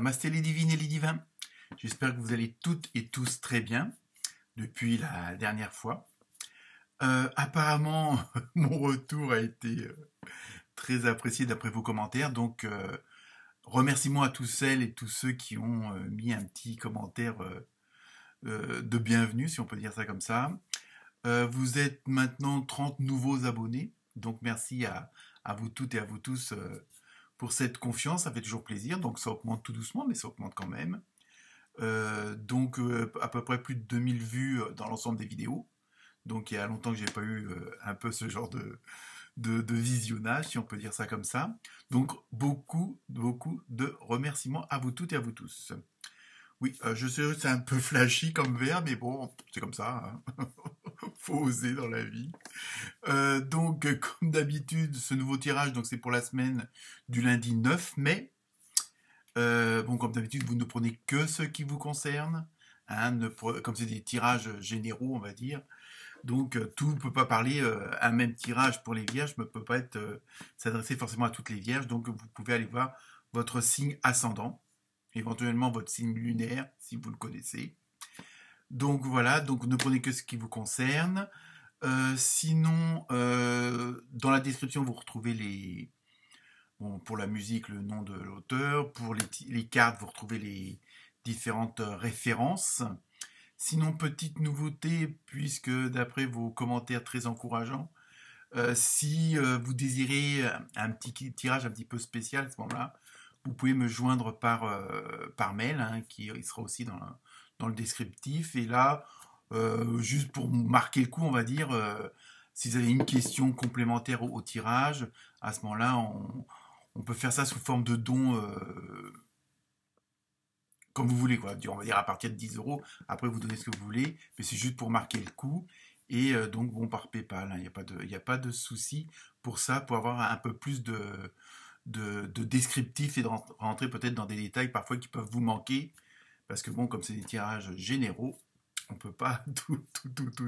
Namasté les divines et les divins. J'espère que vous allez toutes et tous très bien depuis la dernière fois. Apparemment, mon retour a été très apprécié d'après vos commentaires. Donc, remerciements à tous celles et tous ceux qui ont mis un petit commentaire de bienvenue, si on peut dire ça comme ça. Vous êtes maintenant 30 nouveaux abonnés. Donc, merci à vous toutes et à vous tous pour cette confiance. Ça fait toujours plaisir. Donc, ça augmente tout doucement, mais ça augmente quand même. Donc, à peu près plus de 2000 vues dans l'ensemble des vidéos. Donc, il y a longtemps que j'ai pas eu un peu ce genre de visionnage, si on peut dire ça comme ça. Donc, beaucoup de remerciements à vous toutes et à vous tous. Oui, je sais, c'est un peu flashy comme verbe, mais bon, c'est comme ça. Hein. Faut oser dans la vie. Donc, comme d'habitude, ce nouveau tirage, donc c'est pour la semaine du lundi 9 mai. Bon, comme d'habitude, vous ne prenez que ce qui vous concerne. Hein, comme c'est des tirages généraux, on va dire. Donc, tout ne peut pas parler. Un même tirage pour les vierges ne peut pas s'adresser forcément à toutes les vierges. Donc, vous pouvez aller voir votre signe ascendant, éventuellement votre signe lunaire, si vous le connaissez. Donc, voilà. Donc, ne prenez que ce qui vous concerne. Sinon, dans la description, vous retrouvez bon, pour la musique, le nom de l'auteur. Pour les cartes, vous retrouvez les différentes références. Sinon, petite nouveauté, puisque d'après vos commentaires très encourageants, si vous désirez un petit tirage un petit peu spécial à ce moment-là, vous pouvez me joindre par mail, hein, il sera aussi dans le descriptif. Et là, juste pour marquer le coup, on va dire, si vous avez une question complémentaire au tirage, à ce moment-là, on peut faire ça sous forme de don comme vous voulez, quoi. On va dire à partir de 10 euros. Après, vous donnez ce que vous voulez, mais c'est juste pour marquer le coup. Et donc, bon, par PayPal, il n'y a pas de souci pour ça, pour avoir un peu plus de descriptif et de rentrer peut-être dans des détails parfois qui peuvent vous manquer. Parce que, bon, comme c'est des tirages généraux, on ne peut pas tout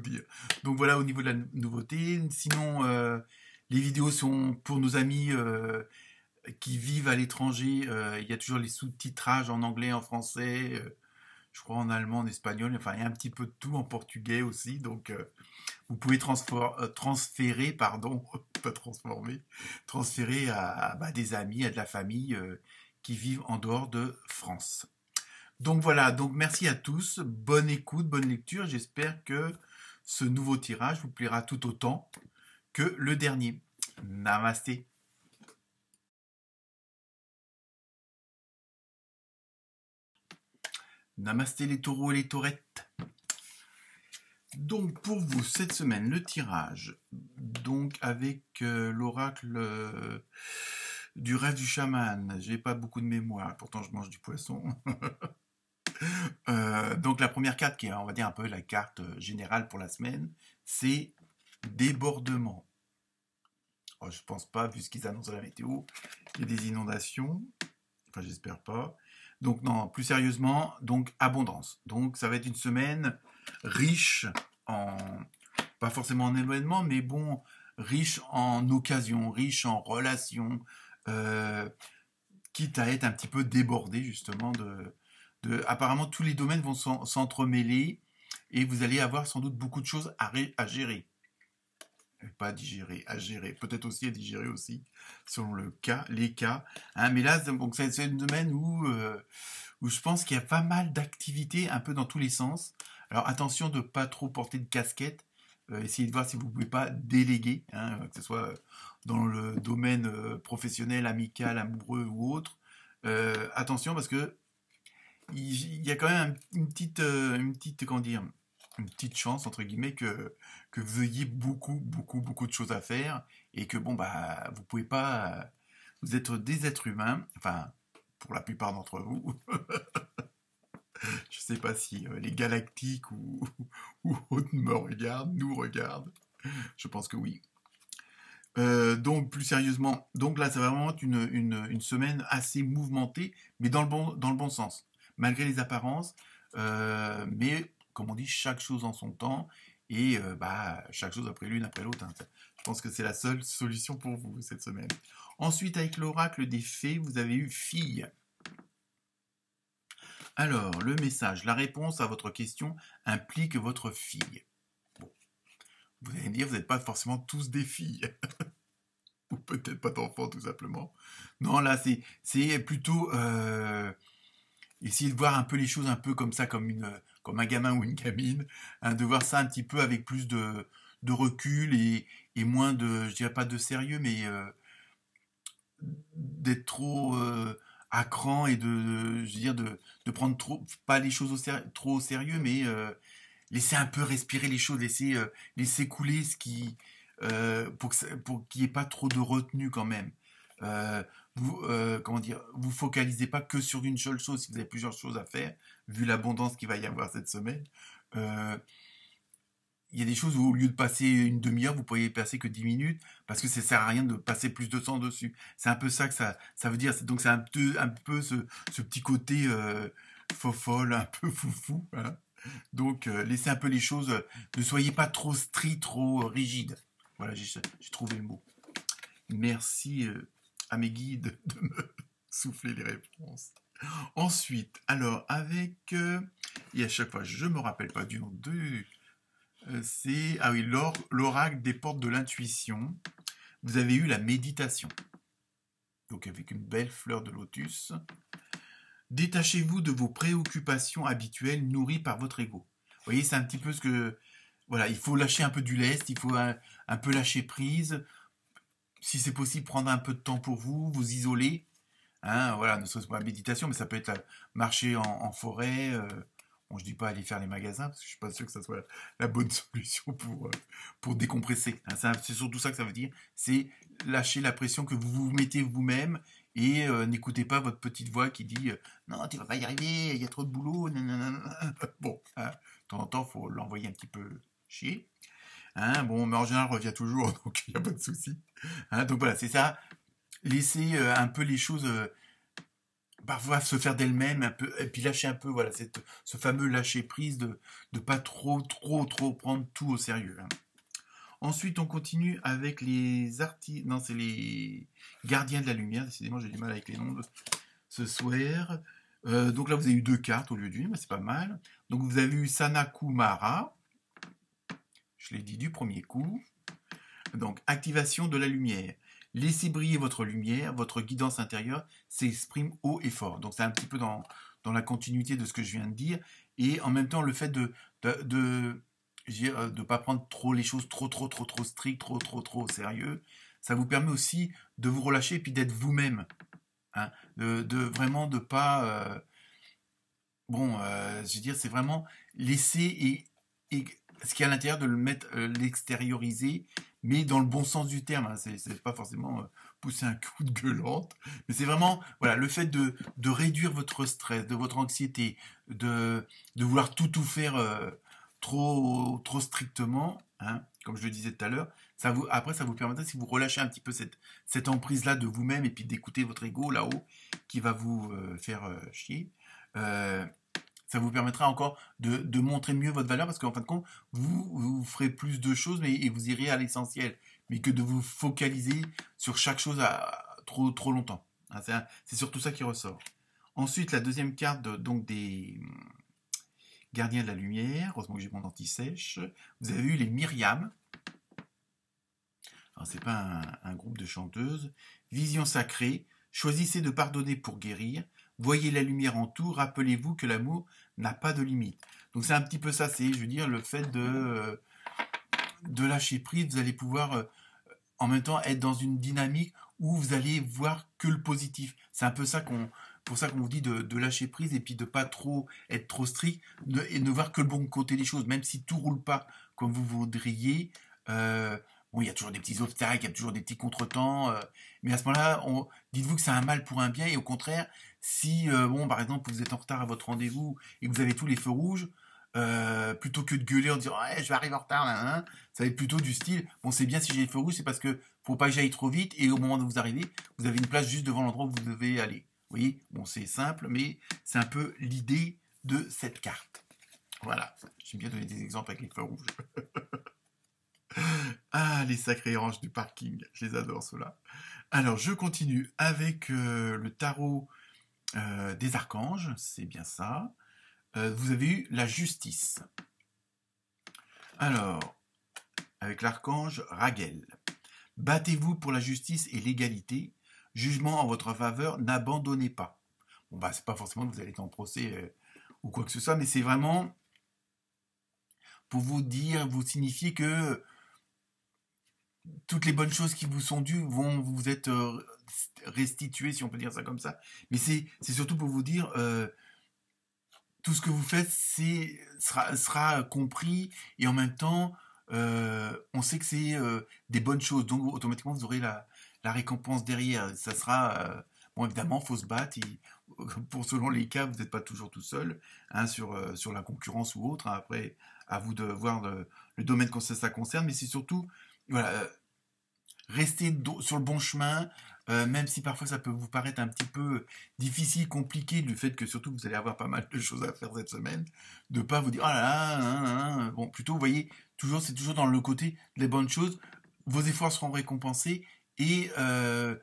dire. Donc, voilà au niveau de la nouveauté. Sinon, les vidéos sont pour nos amis qui vivent à l'étranger. Il y a toujours les sous-titrages en anglais, en français, je crois en allemand, en espagnol. Enfin, il y a un petit peu de tout, en portugais aussi. Donc, vous pouvez transférer, pardon, pas transformer, transférer à des amis, à de la famille qui vivent en dehors de France. Donc voilà, donc merci à tous, bonne écoute, bonne lecture. J'espère que ce nouveau tirage vous plaira tout autant que le dernier. Namasté. Namasté les taureaux et les taurettes. Donc pour vous cette semaine le tirage, donc avec l'oracle du rêve du chaman. J'ai pas beaucoup de mémoire, pourtant je mange du poisson. Donc la première carte qui est, on va dire, un peu la carte générale pour la semaine, c'est débordement. Alors, je pense pas, vu ce qu'ils annoncent à la météo, qu'il y ait des inondations. Enfin, j'espère pas. Donc non, plus sérieusement, donc abondance. Donc ça va être une semaine riche en, pas forcément en événements, mais bon, riche en occasions, riche en relations, quitte à être un petit peu débordé justement apparemment tous les domaines vont s'entremêler et vous allez avoir sans doute beaucoup de choses à gérer. Pas à digérer, à gérer, peut-être aussi à digérer aussi, selon les cas. Hein, mais là, donc c'est un domaine où je pense qu'il y a pas mal d'activités un peu dans tous les sens. Alors attention de ne pas trop porter de casquette. Essayez de voir si vous ne pouvez pas déléguer, hein, que ce soit dans le domaine professionnel, amical, amoureux ou autre. Attention parce que il y a quand même comment dire, une petite chance entre guillemets que vous ayez beaucoup de choses à faire et que bon bah vous pouvez pas, vous êtes des êtres humains, enfin pour la plupart d'entre vous. Je sais pas si les galactiques ou autres nous regardent. Je pense que oui. Donc plus sérieusement, donc là ça va vraiment être une semaine assez mouvementée, mais dans le bon sens, malgré les apparences, mais comme on dit, chaque chose en son temps, et chaque chose après l'une après l'autre. Hein. Je pense que c'est la seule solution pour vous cette semaine. Ensuite, avec l'oracle des fées, vous avez eu fille. Alors, le message, la réponse à votre question implique votre fille. Bon, vous allez me dire, vous n'êtes pas forcément tous des filles. Ou peut-être pas d'enfants, tout simplement. Non, là, c'est plutôt essayer de voir un peu les choses un peu comme ça, comme un gamin ou une gamine, hein, de voir ça un petit peu avec plus de recul et moins de, je dirais pas de sérieux, mais d'être trop à cran et je veux dire, de prendre trop, pas les choses trop au sérieux, mais laisser un peu respirer les choses, laisser couler ce qui, pour qu'il n'y ait pas trop de retenue quand même. Euh, comment dire, vous focalisez pas que sur une seule chose si vous avez plusieurs choses à faire, vu l'abondance qu'il va y avoir cette semaine. Euh, il y a des choses où au lieu de passer une demi-heure, vous pourriez passer que 10 minutes, parce que ça sert à rien de passer plus de temps dessus. C'est un peu ça que ça veut dire. Donc c'est un peu ce petit côté fofolle, un peu foufou. Hein. Donc laissez un peu les choses, ne soyez pas trop strict, trop rigide. Voilà, j'ai trouvé le mot. Merci à mes guides de me souffler les réponses. Ensuite, alors avec... et à chaque fois, je ne me rappelle pas du nom de... c'est... Ah oui, l'oracle des portes de l'intuition. Vous avez eu la méditation. Donc avec une belle fleur de lotus. Détachez-vous de vos préoccupations habituelles nourries par votre ego. Vous voyez, c'est un petit peu ce que... Voilà, il faut lâcher un peu du lest, il faut un peu lâcher prise. Si c'est possible, prendre un peu de temps pour vous, vous isoler. Hein, voilà, ne serait-ce pas la méditation, mais ça peut être marcher en forêt. Bon, je dis pas aller faire les magasins, parce que je suis pas sûr que ça soit la bonne solution pour décompresser. Hein, c'est surtout ça que ça veut dire. C'est lâcher la pression que vous vous mettez vous-même et n'écoutez pas votre petite voix qui dit non, tu vas pas y arriver, il y a trop de boulot. Nanana. Bon, hein, de temps en temps, il faut l'envoyer un petit peu chier. Hein, bon, mais en général, revient toujours, donc il n'y a pas de souci. Hein, donc voilà, c'est ça. Laisser un peu les choses parfois se faire d'elles-mêmes un peu et puis lâcher un peu voilà ce fameux lâcher prise de pas trop prendre tout au sérieux. Hein. Ensuite on continue avec non c'est les gardiens de la lumière. Décidément j'ai du mal avec les noms ce soir. Donc là vous avez eu 2 cartes au lieu d'une, mais c'est pas mal. Donc vous avez eu Sanakumara, je l'ai dit du premier coup. Donc activation de la lumière. Laissez briller votre lumière, votre guidance intérieure s'exprime haut et fort. Donc c'est un petit peu dans la continuité de ce que je viens de dire. Et en même temps, le fait de pas prendre trop les choses trop strict, trop au sérieux, ça vous permet aussi de vous relâcher et puis d'être vous-même. Hein, vraiment de pas... je veux dire, c'est vraiment laisser et ce qui est à l'intérieur de le mettre, l'extérioriser, mais dans le bon sens du terme. Hein. C'est pas forcément pousser un coup de gueulante, mais c'est vraiment voilà le fait de réduire votre stress, de votre anxiété, de vouloir tout faire trop strictement, hein, comme je le disais tout à l'heure. Après, ça vous permettra, si vous relâchez un petit peu cette emprise-là de vous-même et puis d'écouter votre ego là-haut qui va vous faire chier. Euh, Ça vous permettra encore de montrer mieux votre valeur parce qu'en fin de compte, vous ferez plus de choses et vous irez à l'essentiel, mais que de vous focaliser sur chaque chose trop longtemps. Hein, c'est surtout ça qui ressort. Ensuite, la deuxième carte donc des gardiens de la lumière, heureusement que j'ai mon anti-sèche, vous avez eu les Myriam. Alors, c'est pas un groupe de chanteuses. Vision sacrée, choisissez de pardonner pour guérir. Voyez la lumière en tout, rappelez-vous que l'amour n'a pas de limite. Donc c'est un petit peu ça, c'est, je veux dire, le fait de lâcher prise, vous allez pouvoir en même temps être dans une dynamique où vous allez voir que le positif. C'est un peu ça pour ça qu'on vous dit de lâcher prise et puis de pas trop être trop strict et de voir que le bon côté des choses, même si tout roule pas comme vous voudriez. Bon, il y a toujours des petits obstacles, il y a toujours des petits contretemps, mais à ce moment-là, dites-vous que c'est un mal pour un bien, et au contraire, si, par exemple, vous êtes en retard à votre rendez-vous et que vous avez tous les feux rouges, plutôt que de gueuler en disant ouais, je vais arriver en retard, là, ça va être plutôt du style bon, c'est bien si j'ai les feux rouges, c'est parce que faut pas que j'aille trop vite, et au moment où vous arrivez, vous avez une place juste devant l'endroit où vous devez aller. Vous voyez, bon, c'est simple, mais c'est un peu l'idée de cette carte. Voilà, j'aime bien donner des exemples avec les feux rouges. Ah, les sacrés anges du parking, je les adore ceux-là. Alors, je continue avec le tarot des archanges, c'est bien ça. Vous avez eu la justice. Alors, avec l'archange Raguel. Battez-vous pour la justice et l'égalité. Jugement en votre faveur, n'abandonnez pas. Bon, bah, c'est pas forcément que vous allez être en procès ou quoi que ce soit, mais c'est vraiment pour vous dire, vous signifier que toutes les bonnes choses qui vous sont dues vont vous être restituées, si on peut dire ça comme ça. Mais c'est surtout pour vous dire, tout ce que vous faites sera compris et en même temps, on sait que c'est des bonnes choses. Donc automatiquement, vous aurez la récompense derrière. Ça sera, bon évidemment, il faut se battre. Pour selon les cas, vous n'êtes pas toujours tout seul hein, sur la concurrence ou autre. Hein. Après, à vous de voir le domaine que ça concerne. Mais c'est surtout, voilà, rester sur le bon chemin, même si parfois ça peut vous paraître un petit peu difficile, compliqué, du fait que surtout vous allez avoir pas mal de choses à faire cette semaine, de pas vous dire ah là là, bon plutôt vous voyez toujours c'est toujours dans le côté des bonnes choses, vos efforts seront récompensés et à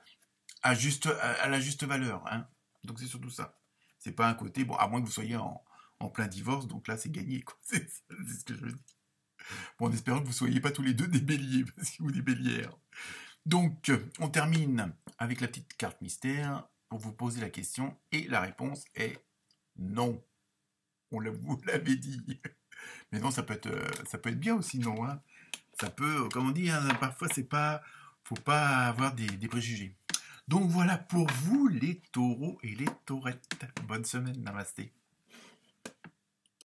la juste valeur, hein. Donc c'est surtout ça. C'est pas un côté bon à moins que vous soyez en plein divorce, donc là c'est gagné quoi. C'est ce que je veux dire. Bon, en espérant que vous soyez pas tous les deux des béliers ou des bélières. Donc, on termine avec la petite carte mystère pour vous poser la question et la réponse est non. Vous l'avez dit. Mais non, ça peut être bien aussi, non. Hein. Ça peut, comme on dit, hein, parfois faut pas avoir des préjugés. Donc voilà pour vous les taureaux et les taurettes. Bonne semaine, namasté.